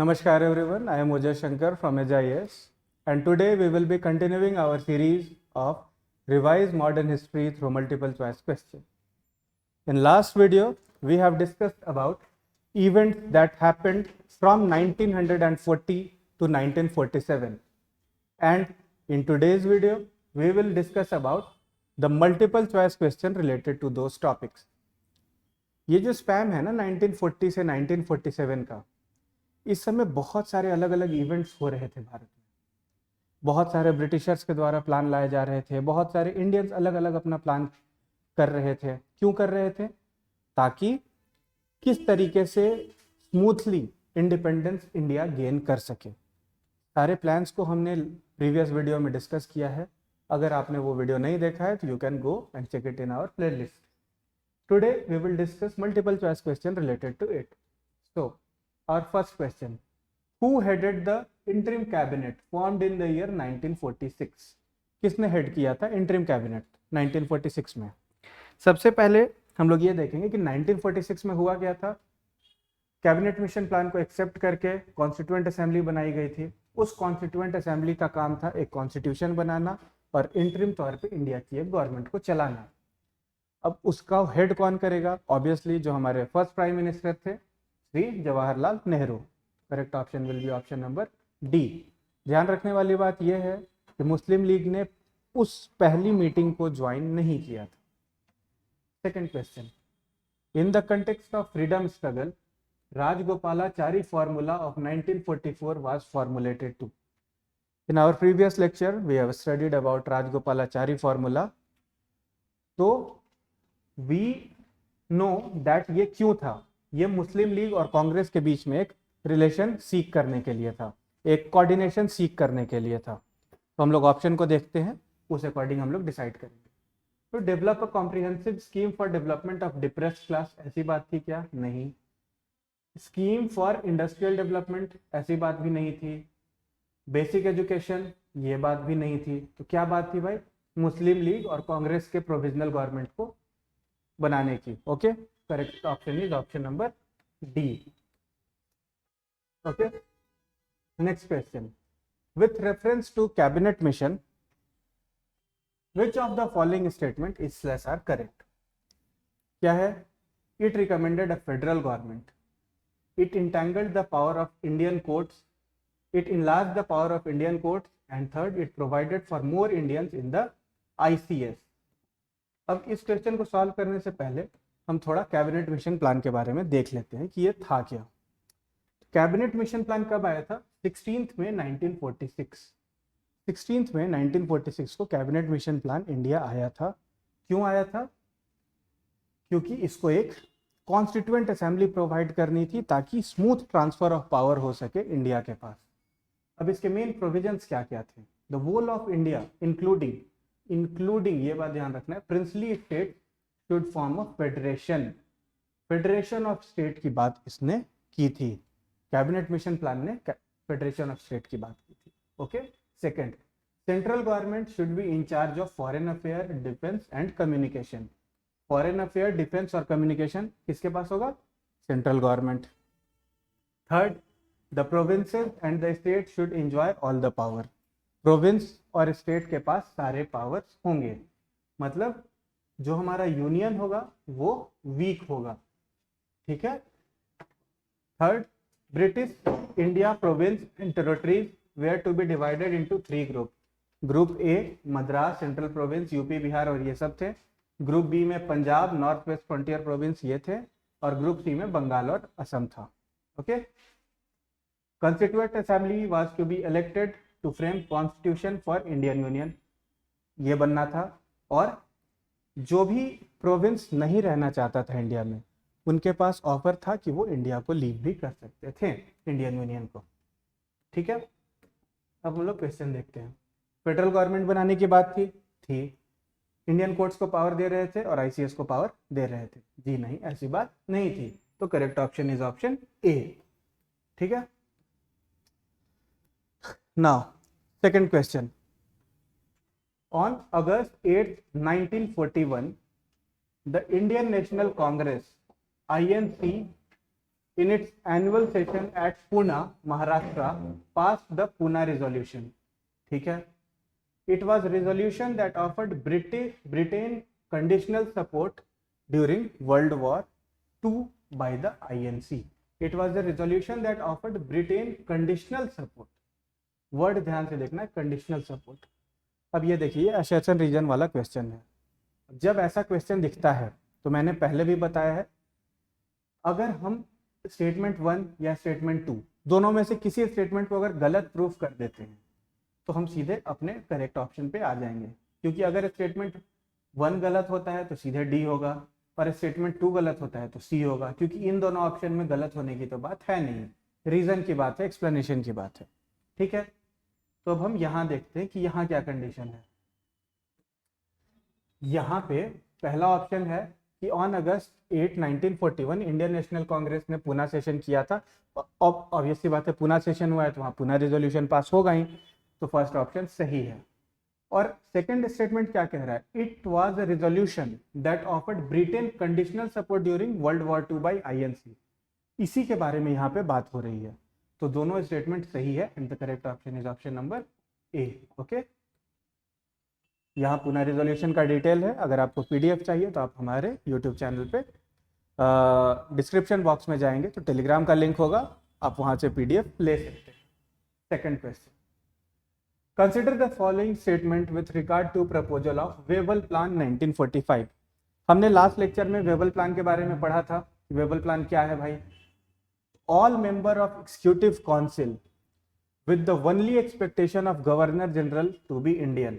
Namaskar everyone, I am Ujay Shankar from HIS and today we will be continuing our series of Revised Modern History through multiple choice questions. In last video, we have discussed about events that happened from 1940 to 1947 and in today's video, we will discuss about the multiple choice question related to those topics. ये जो spam है ना 1940 से 1947 का, इस समय बहुत सारे अलग अलग इवेंट्स हो रहे थे भारत में। बहुत सारे ब्रिटिशर्स के द्वारा प्लान लाए जा रहे थे, बहुत सारे इंडियंस अलग अलग अपना प्लान कर रहे थे। क्यों कर रहे थे? ताकि किस तरीके से स्मूथली इंडिपेंडेंस इंडिया गेन कर सके। सारे प्लान्स को हमने प्रीवियस वीडियो में डिस्कस किया है। अगर आपने वो वीडियो नहीं देखा है तो you can go and check it in our playlist. Today we will discuss multiple choice question related to it. So our first question, who headed the interim cabinet formed in the year 1946? किसने head किया था interim cabinet 1946 में? सबसे पहले हम लोग ये देखेंगे कि 1946 में हुआ क्या था। कैबिनेट मिशन प्लान को एक्सेप्ट करके कॉन्स्टिट्यूएंट असेंबली बनाई गई थी। उस कॉन्स्टिट्यूएंट असेंबली का काम था एक कॉन्स्टिट्यूशन बनाना और इंटरिम तौर पे इंडिया की एक गवर्नमेंट को चलाना। अब उसका हेड कौन करेगा? ऑब्वियसली जो हमारे फर्स्ट प्राइम मिनिस्टर थे Shri Jawaharlal Nehru. Correct option will be option number D. ध्यान रखने वाली बात यह है कि मुस्लिम लीग ने उस पहली मीटिंग को ज्वाइन नहीं किया था। Second question, in the context of freedom struggle Rajagopalachari formula of 1944 was formulated to. In our previous lecture we have studied about Rajagopalachari formula. तो वी नो दैट ये क्यों था। ये मुस्लिम लीग और कांग्रेस के बीच में एक रिलेशन सीख करने के लिए था, एक कोऑर्डिनेशन सीख करने के लिए था। तो हम लोग ऑप्शन को देखते हैं, उस अकॉर्डिंग हम लोग डिसाइड करेंगे। तो develop a comprehensive scheme for development of depressed class, ऐसी बात थी क्या? नहीं। स्कीम फॉर इंडस्ट्रियल डेवलपमेंट, ऐसी बात भी नहीं थी। बेसिक एजुकेशन, ये बात भी नहीं थी। तो क्या बात थी भाई? मुस्लिम लीग और कांग्रेस के प्रोविजनल गवर्नमेंट को बनाने की। Okay, correct option is option number D. Okay, next question, with reference to cabinet mission which of the following statement is slash are correct? क्या है? It recommended a federal government, it entangled the power of Indian courts, it enlarged the power of Indian courts, and third, it provided for more Indians in the ICS. अब इस question को solve करने से पहले हम थोड़ा cabinet mission plan के बारे में देख लेते हैं कि ये था क्या। कैबिनेट मिशन प्लान कब आया था? 16 में 1946। 16 में 1946 को कैबिनेट मिशन प्लान इंडिया आया था। क्यों आया था? क्योंकि इसको एक कॉन्स्टिट्यूएंट असेंबली प्रोवाइड करनी थी ताकि स्मूथ ट्रांसफर ऑफ पावर हो सके इंडिया के पास। अब इसके मेन प्रोविजंस क्या क्या थे? The whole of India including ये बात ध्यान रखना है, princely state should form a federation. Federation of state की बात इसने की थी। कैबिनेट मिशन प्लान ने फेडरेशन ऑफ स्टेट की बात की थी। Okay, second, central government should be in charge of foreign affair, defence and communication. Foreign affair, defence और कम्युनिकेशन किसके पास होगा? Central government. Third, the provinces and the state should enjoy all the power. Province और state के पास सारे powers होंगे, मतलब जो हमारा यूनियन होगा वो वीक होगा। ठीक है। Third, British India province and territories were to be divided into 3 group. Group A Madras, central province, UP, Bihar और ये सब थे। ग्रुप बी में Punjab, north west frontier province ये थे, और ग्रुप सी में बंगाल और असम था। Okay, constituent assembly was to be elected to frame constitution for Indian union, ये बनना था। और जो भी प्रोविंस नहीं रहना चाहता था इंडिया में, उनके पास ऑफर था कि वो इंडिया को लीव भी कर सकते थे, इंडियन यूनियन को। ठीक है, अब हम लोग क्वेश्चन देखते हैं। फेडरल गवर्नमेंट बनाने की बात थी। इंडियन कोर्ट्स को पावर दे रहे थे और आईसीएस को पावर दे रहे थे? जी नहीं, ऐसी बात नहीं थी। तो correct option is option A. ठीक है, now second question, on August 8, 1941, the Indian National Congress (INC) in its annual session at Pune, Maharashtra, passed the Pune resolution. ठीक है, it was a resolution that offered Britain conditional support during World War II by the INC. It was a resolution that offered Britain conditional support. Word ध्यान से देखना, conditional support. अब ये देखिए असेशन reason वाला question है. जब ऐसा क्वेश्चन दिखता है तो मैंने पहले भी बताया है, अगर हम स्टेटमेंट 1 या स्टेटमेंट 2 दोनों में से किसी स्टेटमेंट को अगर गलत प्रूफ कर देते हैं तो हम सीधे अपने करेक्ट ऑप्शन पे आ जाएंगे. क्योंकि अगर स्टेटमेंट 1 गलत होता है तो सीधे डी होगा, और स्टेटमेंट 2 गलत होता है तो सी होगा. क्योंकि इन दोनों ऑप्शन में गलत होने की तो बात है नहीं, रीजन की बात है, एक्सप्लेनेशन की बात है. ठीक है, तो अब हम यहाँ देखते हैं कि यहाँ क्या कंडीशन है. यहाँ पे पहला ऑप्शन है कि on August 8, 1941 Indian national Congress ने पुणे सेशन किया था. ऑब्वियसली बात है, पुणे सेशन हुआ है तो वहाँ पुणे रेजोल्यूशन पास होगा ही, तो फर्स्ट ऑप्शन सही है. और सेकंड स्टेटमेंट क्या कह रहा है, it was a resolution that offered Britain conditional support during world war 2 by INC. इसी के बारे में यहाँ पे बात हो रही है. तो दोनों स्टेटमेंट सही है and the correct option is option number A. Okay, यहाँ पुणे रेजोल्यूशन का डिटेल है. अगर आपको पीडीएफ चाहिए तो आप हमारे यूट्यूब चैनल पे डिस्क्रिप्शन बॉक्स में जाएंगे तो टेलीग्राम का लिंक होगा, आप वहाँ से पीडीएफ ले सकते हैं. Second question, consider the following statement with regard to proposal of Wavell plan 1945. हमने लास्ट लेक्चर में वेबल प्लान के बारे में पढ़ा था. वेबल प्लान क्या है भाई, all member of executive council with the only expectation of governor general to be Indian.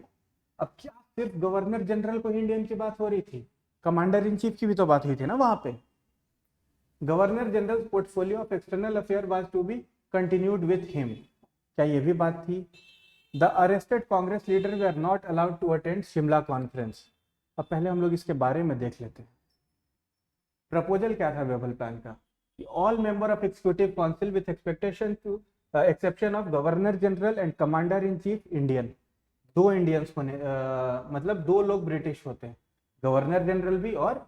अब क्या सिर्फ गवर्नर जनरल को इंडियन की बात हो रही थी, कमांडर इन चीफ की भी तो बात हुई थी ना वहां पे. Governor general portfolio of external affair was to be continued with him, क्या ये भी बात थी. The arrested Congress leader were not allowed to attend Shimla conference. अब पहले हम लोग इसके बारे में देख लेते हैं. प्रपोजल क्या था वेबल प्लान का, all member of executive council with expectation to exception of governor general and commander in chief Indian. दो इंडियंस होने मतलब दो लोग ब्रिटिश होते हैं, गवर्नर जनरल भी और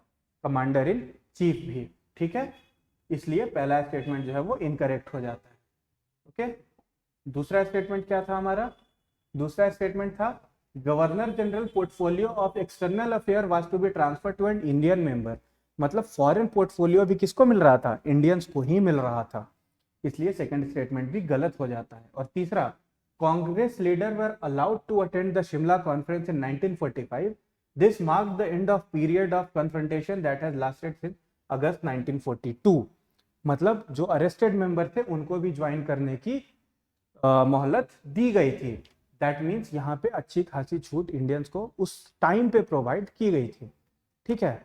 कमांडर इन चीफ भी. ठीक है, इसलिए पहला स्टेटमेंट जो है वो इनकरेक्ट हो जाता है. ओके, दूसरा स्टेटमेंट क्या था हमारा, दूसरा स्टेटमेंट था governor general portfolio of external affair was to be transfer to an Indian member. मतलब फॉरेन पोर्टफोलियो भी किसको मिल रहा था, इंडियंस को ही मिल रहा था. इसलिए सेकंड स्टेटमेंट भी गलत हो जाता है. और तीसरा, Congress leader were allowed to attend the Shimla conference in 1945. This marked the end of period of confrontation that has lasted since August 1942. मतलब जो अरेस्टेड मेंबर थे उनको भी ज्वाइन करने की मोहलत दी गई थी. दैट मीन्स यहाँ पे अच्छी खासी छूट इंडियंस को उस टाइम पे प्रोवाइड की गई थी. ठीक है,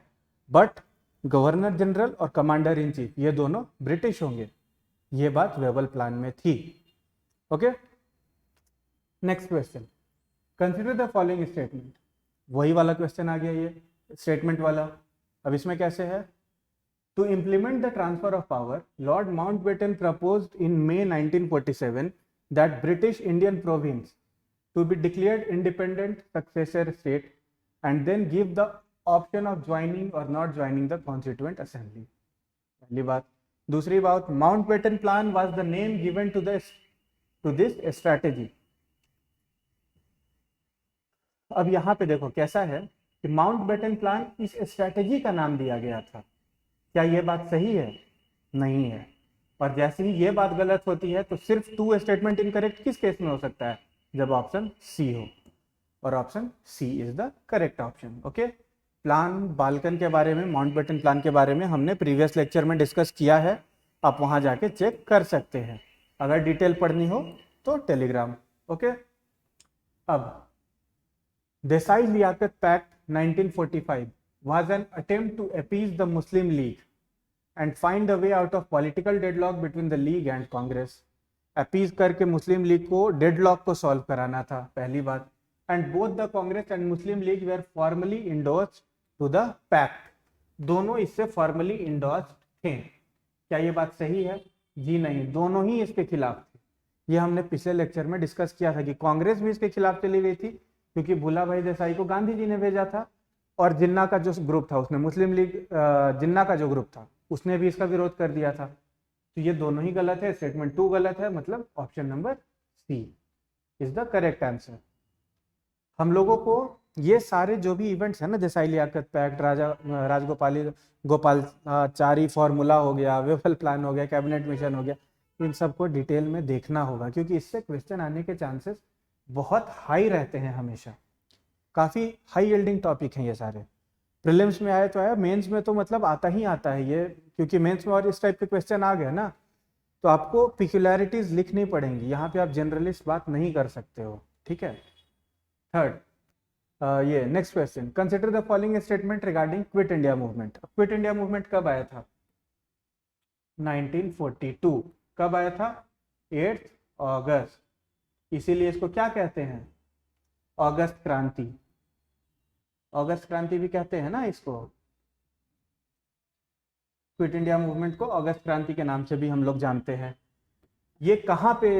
बट गवर्नर जनरल और कमांडर इन चीफ ये दोनों ब्रिटिश होंगे, ये बात वेबल प्लान में थी. Okay, next question, consider the following statement. वही वाला क्वेश्चन आ गया ये स्टेटमेंट वाला. अब इसमें कैसे है, to implement the transfer of power Lord Mountbatten proposed in May 1947 that British Indian province to be declared independent successor state and then give the option of joining और not joining the constituent assembly. पहली बात. दूसरी बात, Mountbatten plan was the name given to this strategy. अब यहाँ पे देखो कैसा है कि माउंटबेटन प्लान इस स्ट्रैटेजी का नाम दिया गया था. क्या ये बात सही है? नहीं है. और जैसे ही ये बात गलत होती है तो सिर्फ 2 स्टेटमेंट इनकरेक्ट किस केस में हो सकता है, जब ऑप्शन सी हो, और option C is the correct option. Okay, plan Balkan के बारे में, माउंटबेटन प्लान के बारे में हमने प्रीवियस लेक्चर में डिस्कस किया है, आप वहां जाके चेक कर सकते हैं. अगर डिटेल पढ़नी हो तो टेलीग्राम. ओके, अब Desai Liaquat pact 1945 was an attempt to appease the Muslim League and find a way out of political deadlock between the League and Congress. Appease करके मुस्लिम लीग को डेडलॉक को सॉल्व कराना था, पहली बात. And both the Congress and Muslim League were formally endorsed to the pact. दोनों इससे formally endorsed थे. क्या ये बात सही है? जी नहीं, दोनों ही इसके खिलाफ थे. ये हमने पिछले लेक्चर में डिस्कस किया था कि कांग्रेस भी इसके खिलाफ चली गई थी क्योंकि भूला भाई देसाई को गांधी जी ने भेजा था, और जिन्ना का जो ग्रुप था उसने, मुस्लिम लीग जिन्ना का जो ग्रुप था उसने भी इसका विरोध कर दिया था. तो ये दोनों ही गलत है, स्टेटमेंट 2 गलत है, मतलब option number C is the correct answer. हम लोगों को ये सारे जो भी इवेंट्स हैं ना, जैसे लियाकत पैक्ट, गोपालचारी फॉर्मूला हो गया, वेफल प्लान हो गया, कैबिनेट मिशन हो गया, इन सबको डिटेल में देखना होगा, क्योंकि इससे क्वेश्चन आने के चांसेस बहुत हाई रहते हैं हमेशा। काफ़ी हाई यील्डिंग टॉपिक हैं ये सारे। प्रीलिम्स में आए तो आया, मेंस में तो मतलब आता ही आता है ये, क्योंकि मेंस में और इस टाइप के क्वेश्चन आ गए ना, तो आपको पिक्युलैरिटीज लिखनी पड़ेंगी, यहाँ पे आप जनरलिस्ट बात नहीं कर सकते हो, ठीक है। थर्ड, ये next question, consider the following statement regarding quit India movement. Quit India movement कब आया था? 1942। कब आया था? 8 अगस्त। इसीलिए इसको क्या कहते हैं? अगस्त क्रांति। अगस्त क्रांति भी कहते हैं ना इसको। क्विट इंडिया मूवमेंट को अगस्त क्रांति के नाम से भी हम लोग जानते हैं। ये कहाँ पे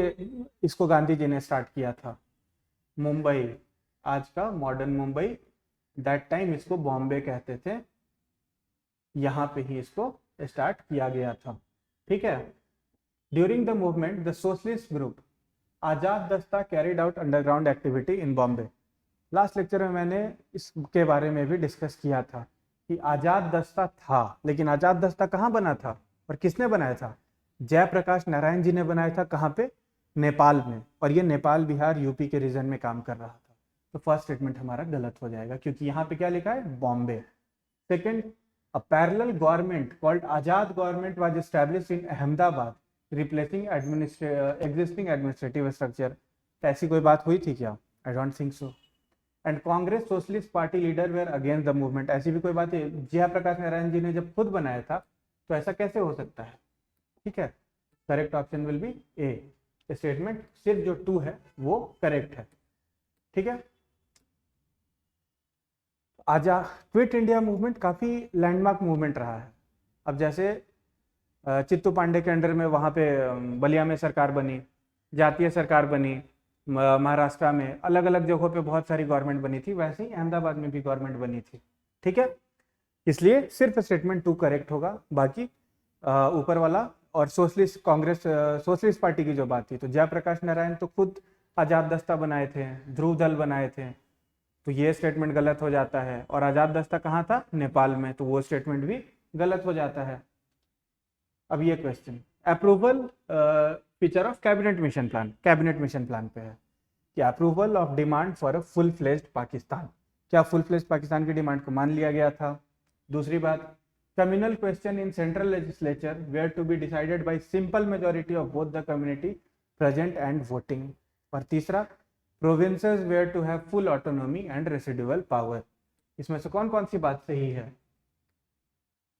इसको गांधी जी ने स्टार्ट किया था? मुंबई, आज का मॉडर्न मुंबई, दैट टाइम इसको बॉम्बे कहते थे, यहाँ पे ही इसको स्टार्ट किया गया था, ठीक है। During the movement the socialist group Azad Dasta carried out underground activity in Bombay. Last lecture में मैंने इसके बारे में भी डिस्कस किया था कि आजाद दस्ता था, लेकिन आजाद दस्ता कहाँ बना था और किसने बनाया था? जयप्रकाश नारायण जी ने बनाया था। कहाँ पे? नेपाल में। और ये नेपाल, बिहार, यूपी के रीजन में काम कर रहा था। तो फर्स्ट स्टेटमेंट हमारा गलत हो जाएगा, क्योंकि यहाँ पे क्या लिखा है? Bombay. Second, a parallel government called Azad government was established in Ahmedabad replacing existing administrative structure. ऐसी कोई बात हुई थी क्या? I don't think so. And Congress Socialist Party leader were against the movement. ऐसी भी कोई बात है? जयप्रकाश नारायण जी ने जब खुद बनाया था, तो ऐसा कैसे हो सकता है? ठीक है, correct option will be A. Statement सिर्फ जो 2 है वो करेक्ट है, ठीक है। आजा क्विट इंडिया मूवमेंट काफी लैंडमार्क मूवमेंट रहा है। अब जैसे चित्तू पांडे के अंडर में वहाँ पे बलिया में सरकार बनी, जातीय सरकार बनी, महाराष्ट्र में अलग अलग जगहों पे बहुत सारी गवर्नमेंट बनी थी, वैसे ही अहमदाबाद में भी गवर्नमेंट बनी थी, ठीक है। इसलिए सिर्फ स्टेटमेंट 2 करेक्ट होगा, बाकी ऊपर वाला और सोशलिस्ट कांग्रेस सोशलिस्ट पार्टी की जो बात थी, तो जयप्रकाश नारायण तो खुद आजाद दस्ता बनाए थे, ध्रुव दल बनाए थे, तो ये स्टेटमेंट गलत हो जाता है। और आजाद दस्ता कहाँ था? नेपाल में, तो वो स्टेटमेंट भी गलत हो जाता है। अब ये question, approval feature of cabinet mission plan, cabinet mission plan पे है कि approval of demand for a full fledged Pakistan. क्या फुल फ्लेज्ड पाकिस्तान की डिमांड को मान लिया गया था? दूसरी बात, communal question in central legislature were to be decided by simple majority of both the community present and voting. और तीसरा, provinces were to have full autonomy and residual power. इसमें से कौन कौन सी बात सही है?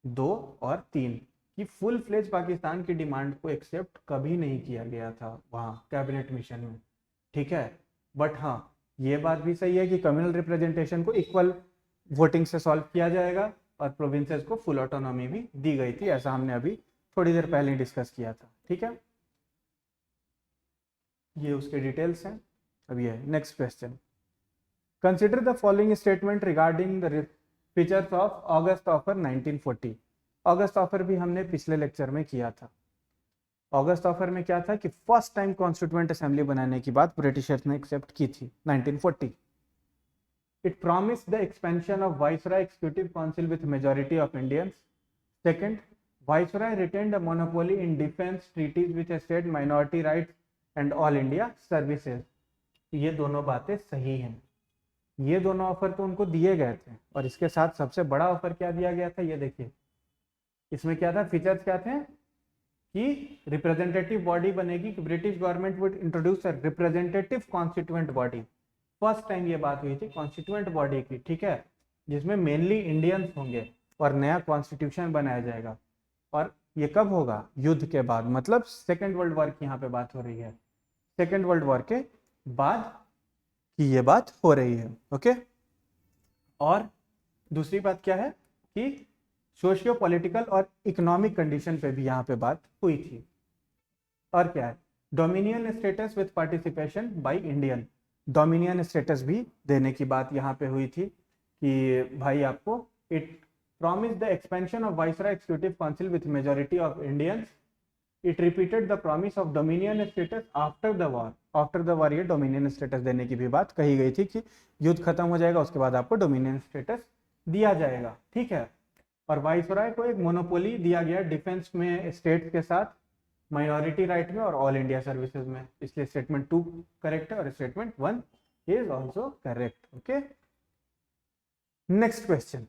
2 और 3 कि फुल फ्लेज पाकिस्तान की डिमांड को एक्सेप्ट कभी नहीं किया गया था वहाँ कैबिनेट मिशन में, ठीक है। बट हाँ, ये बात भी सही है कि कम्युनल रिप्रेजेंटेशन को इक्वल वोटिंग से सॉल्व किया जाएगा और प्रोविंसेस को फुल ऑटोनॉमी भी दी गई थी, ऐसा हमने अभी थोड़ी देर पहले डिस्कस किया था, ठीक है। ये उसके डिटेल्स हैं। अब ये next question, consider the following statement regarding the features of August offer 1940। August offer भी हमने पिछले लेक्चर में किया था। अगस्त ऑफर में क्या था कि फर्स्ट टाइम कॉन्स्टिट्यूएंट असेंबली बनाने की बात ब्रिटिशर्स ने एक्सेप्ट की थी 1940। It promised the expansion of viceroy executive council with majority of Indians. Second, viceroy retained a monopoly in defence treaties with state minority rights and all India services. ये दोनों बातें सही हैं, ये दोनों ऑफर तो उनको दिए गए थे। और इसके साथ सबसे बड़ा ऑफर क्या दिया गया था? ये देखिए, इसमें क्या था? फीचर्स क्या थे कि रिप्रेजेंटेटिव बॉडी बनेगी, कि British government would introduce a representative constituent body. First time ये बात हुई थी कॉन्स्टिट्यूएंट बॉडी की, ठीक है, जिसमें मेनली इंडियंस होंगे और नया कॉन्स्टिट्यूशन बनाया जाएगा। और ये कब होगा? युद्ध के बाद, मतलब सेकेंड वर्ल्ड वॉर की यहाँ पे बात हो रही है, सेकेंड वर्ल्ड वॉर के बाद की ये बात हो रही है, ओके। और दूसरी बात क्या है कि सोशियो पॉलिटिकल और इकोनॉमिक कंडीशन पे भी यहाँ पे बात हुई थी। और क्या है? Dominion status with participation by Indian, dominion status भी देने की बात यहाँ पे हुई थी कि भाई आपको, it promise the expansion of viceroy executive council with majority of Indians it repeated the promise of dominion status after the war. After the war ये डोमिनियन स्टेटस देने की भी बात कही गई थी कि युद्ध खत्म हो जाएगा, उसके बाद आपको डोमिनियन स्टेटस दिया जाएगा, ठीक है। और वाइसरॉय को एक मोनोपोली दिया गया डिफेंस में स्टेट के साथ, माइनॉरिटी राइट में और ऑल इंडिया सर्विसेज में। इसलिए स्टेटमेंट 2 करेक्ट है और statement 1 is also correct. Okay, next question,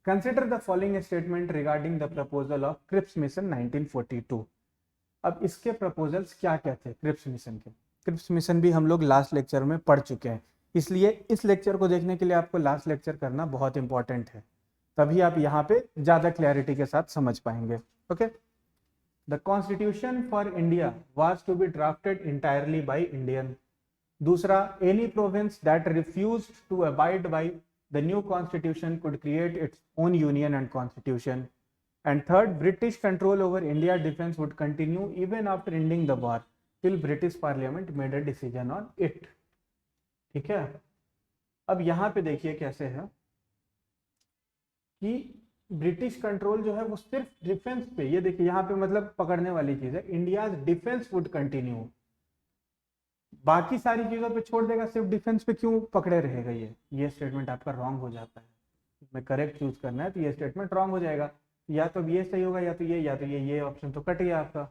consider the following statement regarding the proposal of Cripps mission 1942। अब इसके प्रपोजल्स क्या क्या थे क्रिप्स मिशन के? क्रिप्स मिशन भी हम लोग लास्ट लेक्चर में पढ़ चुके हैं, इसलिए इस लेक्चर को देखने के लिए आपको लास्ट लेक्चर करना बहुत इंपॉर्टेंट है, तभी आप यहाँ पे ज़्यादा क्लैरिटी के साथ समझ पाएंगे। Okay, the constitution for India was to be drafted entirely by Indian. दूसरा, any province that refused to abide by the new constitution could create its own union and constitution. And third, British control over India defense would continue even after ending the war till British Parliament made a decision on it। ठीक है, अब यहाँ पे देखिए कैसे है कि British control जो है वो सिर्फ डिफेंस पे, ये देखिए यहाँ पे मतलब पकड़ने वाली चीज है, इंडियाज डिफेंस वुड कंटिन्यू। बाकी सारी चीजों पे छोड़ देगा, सिर्फ डिफेंस पे क्यों पकड़े रहेगा? ये स्टेटमेंट आपका रॉन्ग हो जाता है। इसमें करेक्ट चूज करना है तो ये स्टेटमेंट रॉन्ग हो जाएगा, या तो ये सही होगा या तो ये ऑप्शन तो कट गया आपका।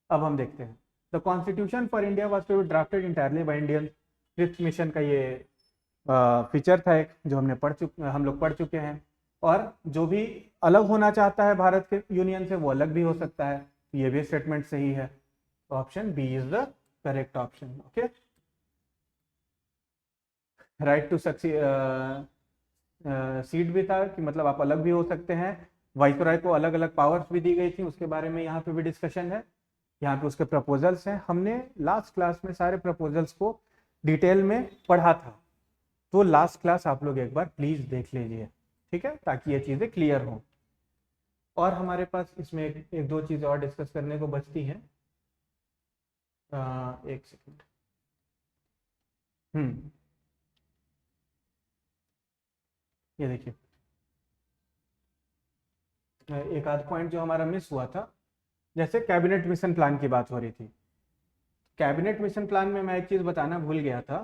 अब हम देखते हैं, the constitution for India was to be drafted entirely by Indian. Cripps mission का ये फीचर था एक जो हम लोग पढ़ चुके हैं। और जो भी अलग होना चाहता है भारत के यूनियन से वो अलग भी हो सकता है, ये भी स्टेटमेंट सही है। Option B is the correct option. Okay, right to seat भी था कि मतलब आप अलग भी हो सकते हैं। वाइसरॉय को अलग अलग पावर्स भी दी गई थी, उसके बारे में यहाँ पे भी डिस्कशन है। यहाँ पे उसके प्रपोजल्स हैं, हमने लास्ट क्लास में सारे प्रपोजल्स को डिटेल में पढ़ा था, तो लास्ट क्लास आप लोग एक बार प्लीज देख लीजिए, ठीक है, ताकि ये चीजें क्लियर हों। और हमारे पास इसमें एक दो चीजें और डिस्कस करने को बचती हैं। एक सेकेंड। ये देखिए एक आध पॉइंट जो हमारा मिस हुआ था, जैसे कैबिनेट मिशन प्लान की बात हो रही थी। कैबिनेट मिशन प्लान में मैं एक चीज बताना भूल गया था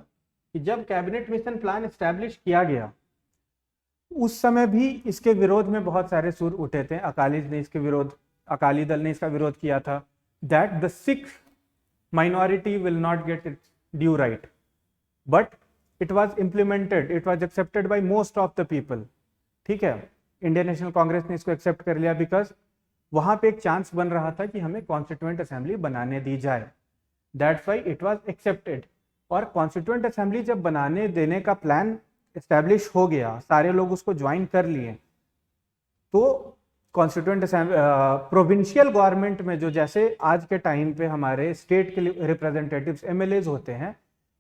कि जब कैबिनेट मिशन प्लान एस्टैब्लिश किया गया उस समय भी इसके विरोध में बहुत सारे सुर उठे थे। अकाली दल ने इसका विरोध किया था, that the Sikh minority will not gate it's due right, but it was implemented, it was accepted by most of the people. ठीक है, इंडियन नेशनल कांग्रेस ने इसको एक्सेप्ट कर लिया बिकॉज वहां पे एक चांस बन रहा था कि हमें कॉन्स्टिट्यूएंट असेंबली बनाने दी जाए, that's why it was accepted. और कॉन्स्टिट्यूएंट असेंबली जब बनाने देने का प्लान एस्टैब्लिश हो गया, सारे लोग उसको ज्वाइन कर लिए, तो कॉन्स्टिट्यूएंट असेंबली प्रोविंशियल गवर्नमेंट में जो जैसे आज के टाइम पे हमारे स्टेट के रिप्रेजेंटेटिव्स एमएलएज होते हैं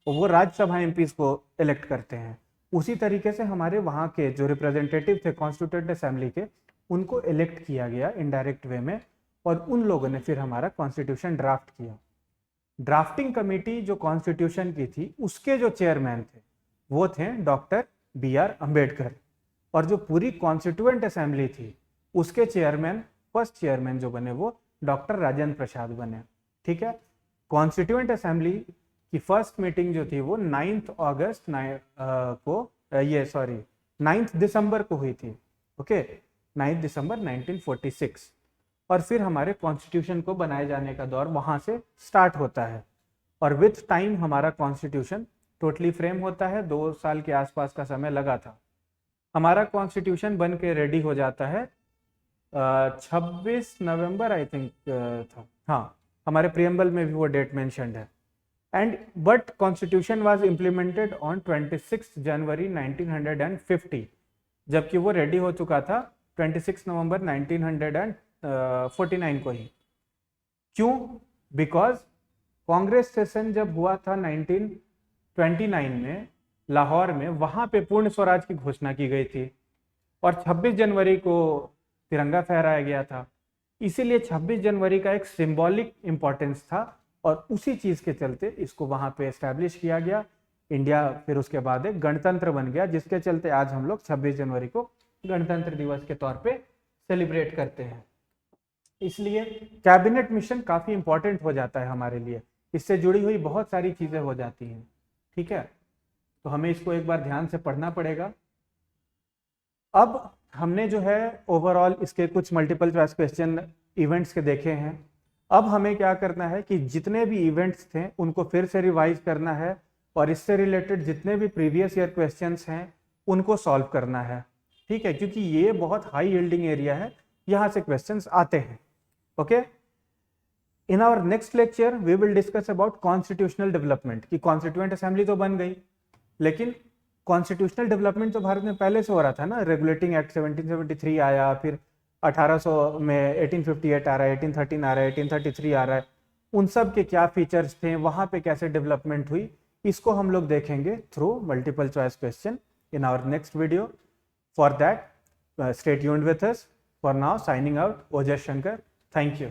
वो राज्यसभा एमपीज को इलेक्ट करते हैं, उसी तरीके से हमारे वहाँ के जो रिप्रेजेंटेटिव थे कॉन्स्टिट्यूएंट असेंबली के, उनको इलेक्ट किया गया इनडायरेक्ट वे में, और उन लोगों ने फिर हमारा कॉन्स्टिट्यूशन ड्राफ्ट किया। ड्राफ्टिंग कमेटी जो कॉन्स्टिट्यूशन की थी उसके जो चेयरमैन थे वो थे डॉक्टर BR अम्बेडकर, और जो पूरी कॉन्स्टिट्यूएंट असेंबली थी उसके चेयरमैन, फर्स्ट चेयरमैन जो बने वो डॉक्टर राजेंद्र प्रसाद बने। ठीक है, कॉन्स्टिट्यूएंट असेंबली की फर्स्ट मीटिंग जो थी वो 9 दिसंबर को हुई थी। ओके, 9 दिसंबर 1946, और फिर हमारे कॉन्स्टिट्यूशन को बनाए जाने का दौर वहां से स्टार्ट होता है, और विथ टाइम हमारा कॉन्स्टिट्यूशन टोटली फ्रेम होता है। 2 साल के आसपास का समय लगा था। हमारा कॉन्स्टिट्यूशन बन के रेडी हो जाता है 26 नवंबर आई थिंक था, हाँ, हमारे प्रियम्बल में भी वो डेट मेंशन्ड है। And but constitution was implemented on 26 जनवरी 1950, जबकि वो रेडी हो चुका था 26 नवंबर 1949 को ही। क्यों? बिकॉज कांग्रेस सेशन जब हुआ था 1929 में लाहौर में, वहां पे पूर्ण स्वराज की घोषणा की गई थी, और 26 जनवरी को तिरंगा फहराया गया था। इसीलिए 26 जनवरी का एक सिंबॉलिक इंपॉर्टेंस था, और उसी चीज के चलते इसको वहां पे एस्टैब्लिश किया गया। इंडिया फिर उसके बाद एक गणतंत्र बन गया, जिसके चलते आज हम लोग 26 जनवरी को गणतंत्र दिवस के तौर पे सेलिब्रेट करते हैं। इसलिए कैबिनेट मिशन काफ़ी इंपॉर्टेंट हो जाता है हमारे लिए, इससे जुड़ी हुई बहुत सारी चीज़ें हो जाती हैं। ठीक है, तो हमें इसको एक बार ध्यान से पढ़ना पड़ेगा। अब हमने जो है ओवरऑल इसके कुछ मल्टीपल चॉइस क्वेश्चन इवेंट्स के देखे हैं। अब हमें क्या करना है कि जितने भी इवेंट्स थे उनको फिर से रिवाइज करना है और इससे रिलेटेड जितने भी प्रीवियस ईयर क्वेश्चंस हैं उनको सॉल्व करना है। ठीक है, क्योंकि ये बहुत हाई यील्डिंग एरिया है, यहाँ से क्वेश्चंस आते हैं। Okay, in our next lecture we will discuss about constitutional development, कि कॉन्स्टिट्यूएंट असेंबली तो बन गई, लेकिन कॉन्स्टिट्यूशनल डेवलपमेंट तो भारत में पहले से हो रहा था ना। रेगुलेटिंग एक्ट 1773 आया, फिर 1800 में 1858 आ रहा है, 1813 आ रहा है, 1833 आ रहा है। उन सब के क्या फीचर्स थे, वहाँ पे कैसे डेवलपमेंट हुई, इसको हम लोग देखेंगे through multiple choice question in our next video. For that, stay tuned with us. For now, signing out, Ojas Shankar. Thank you.